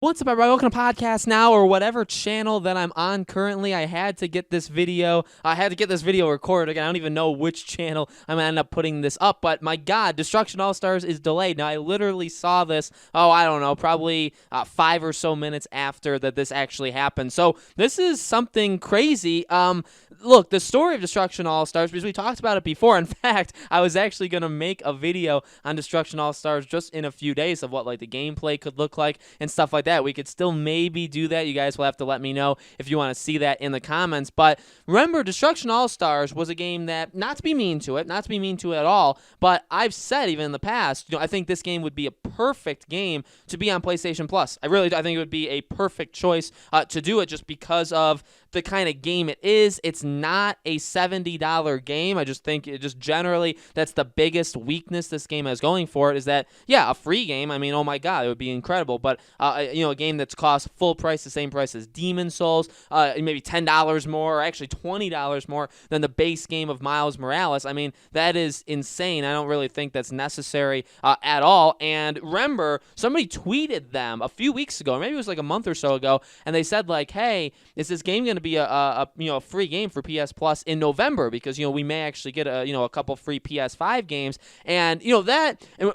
What's up, everybody? Welcome to Podcast Now, or whatever channel that I'm on currently. I had to get this video recorded. Again, I don't even know which channel I'm going to end up putting this up, but my God, Destruction All-Stars is delayed. Now, I literally saw this, I don't know, probably 5 or so minutes after that this actually happened. So this is something crazy. Look, the story of Destruction All-Stars, because we talked about it before. In fact, I was actually going to make a video on Destruction All-Stars just in a few days of what like the gameplay could look like and stuff like that. We could still maybe do that. You guys will have to let me know if you want to see that in the comments. But remember, Destruction All-Stars was a game that, not to be mean to it at all, but I've said even in the past, I think this game would be a perfect game to be on PlayStation Plus. I think it would be a perfect choice to do it just because of the kind of game it is. It's not a $70 game. I just think it just generally that's the biggest weakness this game has going for it is that, yeah, a free game. I mean, oh my God, it would be incredible. But, a game that's cost full price, the same price as Demon Souls, maybe $10 more, or actually $20 more than the base game of Miles Morales. I mean, that is insane. I don't really think that's necessary at all. And remember, somebody tweeted them a few weeks ago, or maybe it was like a month or so ago, and they said like, hey, is this game going to be a free game for PS Plus in November? Because, we may actually get a couple free PS5 games. And,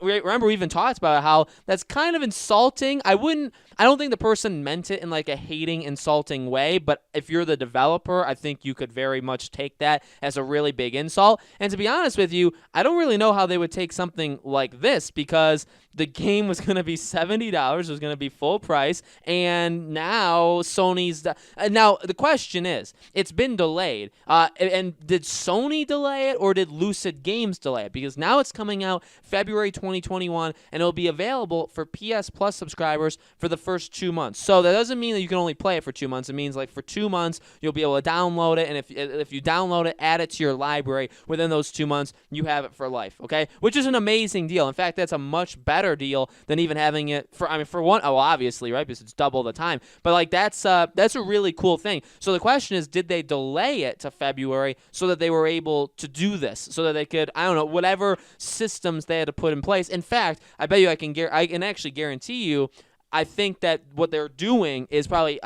remember we even talked about how that's kind of insulting. I don't think the person meant it in like a hating, insulting way, but if you're the developer, I think you could very much take that as a really big insult. And to be honest with you, I don't really know how they would take something like this because the game was going to be $70, it was going to be full price, and now Sony's... Now, the question is, it's been delayed, and did Sony delay it, or did Lucid Games delay it? Because now it's coming out February 2021, and it'll be available for PS Plus subscribers for the first 2 months. So that doesn't mean that you can only play it for 2 months. It means like for 2 months, you'll be able to download it, and if you download it, add it to your library within those 2 months, you have it for life, okay? Which is an amazing deal. In fact, that's a much better deal than even having it for one, obviously, right? Because it's double the time. But like that's a really cool thing. So the question is, did they delay it to February so that they were able to do this, so that they could, I don't know, whatever systems they had to put in place. In fact, I bet you I can actually guarantee you, I think that what they're doing is probably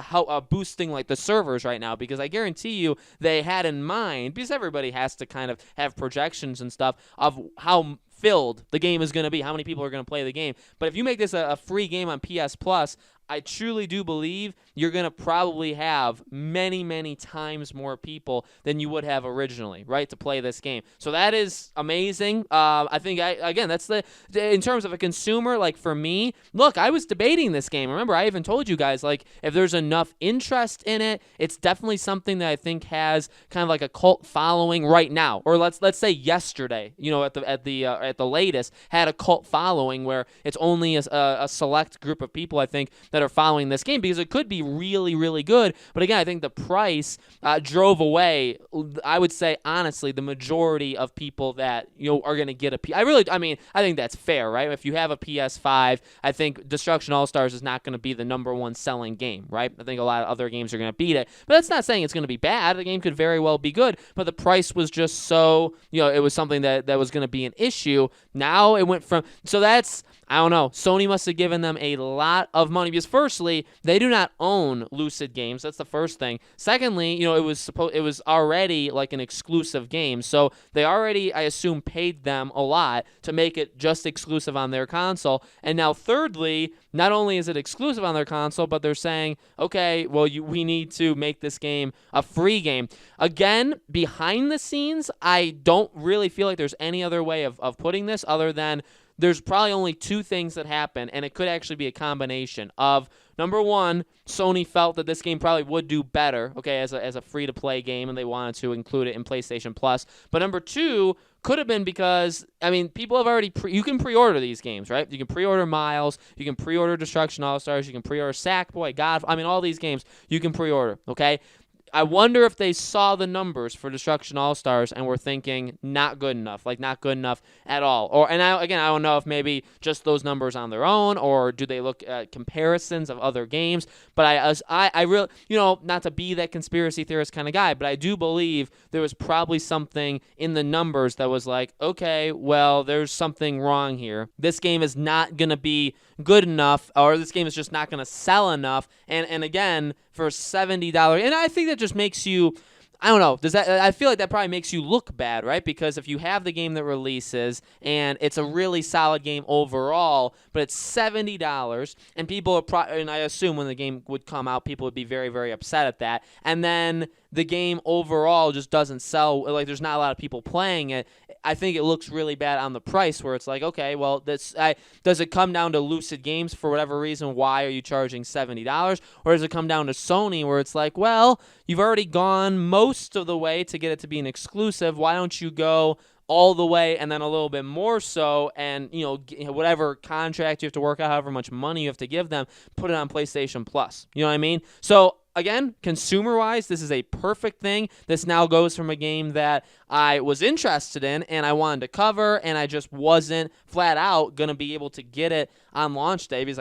boosting like the servers right now, because I guarantee you they had in mind, because everybody has to kind of have projections and stuff of how filled the game is going to be, how many people are going to play the game. But if you make this a free game on PS Plus, I truly do believe you're going to probably have many, many times more people than you would have originally, right, to play this game. So that is amazing. I think, again, that's in terms of a consumer, like for me, look, I was debating this game. Remember, I even told you guys, like, if there's enough interest in it, it's definitely something that I think has kind of like a cult following right now. Or let's say yesterday, at the latest, had a cult following where it's only a select group of people, I think, that are following this game, because it could be really, really good. But again, I think the price drove away, I would say, honestly, the majority of people that are going to get a I think that's fair, right? If you have a PS5, I think Destruction All-Stars is not going to be the #1 selling game, right? I think a lot of other games are going to beat it. But that's not saying it's going to be bad. The game could very well be good, but the price was just so, it was something that was going to be an issue. Now it went from, so that's, I don't know. Sony must have given them a lot of money, because firstly, they do not own Lucid Games. That's the first thing. Secondly, it was already like an exclusive game, so they already, I assume, paid them a lot to make it just exclusive on their console. And now, thirdly, not only is it exclusive on their console, but they're saying, okay, well, we need to make this game a free game. Again, behind the scenes, I don't really feel like there's any other way of putting this other than there's probably only two things that happen, and it could actually be a combination of, number one, Sony felt that this game probably would do better, okay, as a free-to-play game, and they wanted to include it in PlayStation Plus. But number two could have been because, people have already, you can pre-order these games, right? You can pre-order Miles, you can pre-order Destruction All-Stars, you can pre-order Sackboy, God, all these games you can pre-order, okay? I wonder if they saw the numbers for Destruction All-Stars and were thinking not good enough, like not good enough at all. I don't know if maybe just those numbers on their own, or do they look at comparisons of other games. But I really, not to be that conspiracy theorist kind of guy, but I do believe there was probably something in the numbers that was like, okay, well, there's something wrong here. This game is not going to be good enough, or this game is just not going to sell enough. And again, for $70, and I think that just makes you, I don't know, I feel like that probably makes you look bad, right? Because if you have the game that releases and it's a really solid game overall, but it's $70, and people and I assume when the game would come out, people would be very, very upset at that. And then the game overall just doesn't sell, like there's not a lot of people playing it. I think it looks really bad on the price, where it's like, okay, well, does it come down to Lucid Games for whatever reason? Why are you charging $70? Or does it come down to Sony, where it's like, well, you've already gone most of the way to get it to be an exclusive. Why don't you go all the way and then a little bit more so, and whatever contract you have to work out, however much money you have to give them, put it on PlayStation Plus. You know what I mean? So again, consumer-wise, this is a perfect thing. This now goes from a game that I was interested in and I wanted to cover, and I just wasn't flat out going to be able to get it on launch day because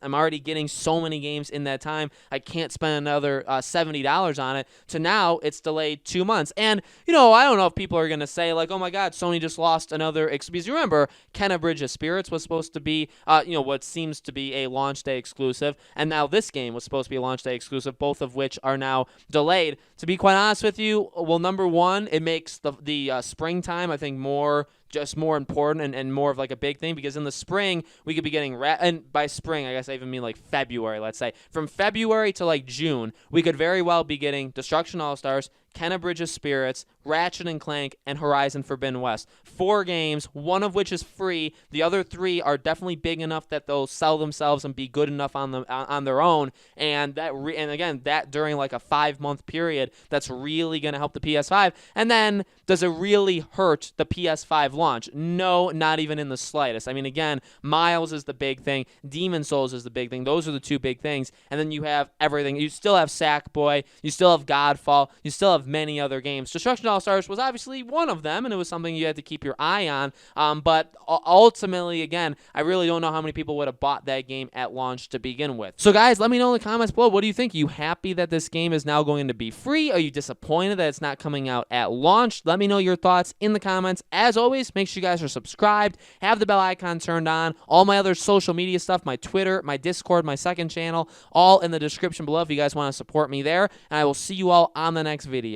I'm already getting so many games in that time. I can't spend another $70 on it. To now, it's delayed 2 months. And, I don't know if people are going to say, like, oh my God, Sony just lost another, because you remember, Kenna Bridge of Spirits was supposed to be, what seems to be a launch day exclusive, and now this game was supposed to be a launch day exclusive, both of which are now delayed. To be quite honest with you, well, number one, it makes the springtime, I think, more important and more of like a big thing, because in the spring we could be getting and by spring I guess I even mean like February, let's say from February to like June, we could very well be getting Destruction All-Stars, Kenna Bridge of Spirits, Ratchet and Clank, and Horizon Forbidden West. 4 games, one of which is free. The other 3 are definitely big enough that they'll sell themselves and be good enough on their own. And that during like a 5-month period, that's really going to help the PS5. And then, does it really hurt the PS5 launch? No, not even in the slightest. I mean, again, Miles is the big thing. Demon Souls is the big thing. Those are the 2 big things. And then you have everything. You still have Sackboy. You still have Godfall. You still have many other games. Destruction All-Stars was obviously one of them, and it was something you had to keep your eye on. But ultimately, again, I really don't know how many people would have bought that game at launch to begin with. So guys, let me know in the comments below, what do you think? Are you happy that this game is now going to be free? Are you disappointed that it's not coming out at launch? Let me know your thoughts in the comments. As always, make sure you guys are subscribed, have the bell icon turned on, all my other social media stuff, my Twitter, my Discord, my second channel, all in the description below if you guys want to support me there. And I will see you all on the next video.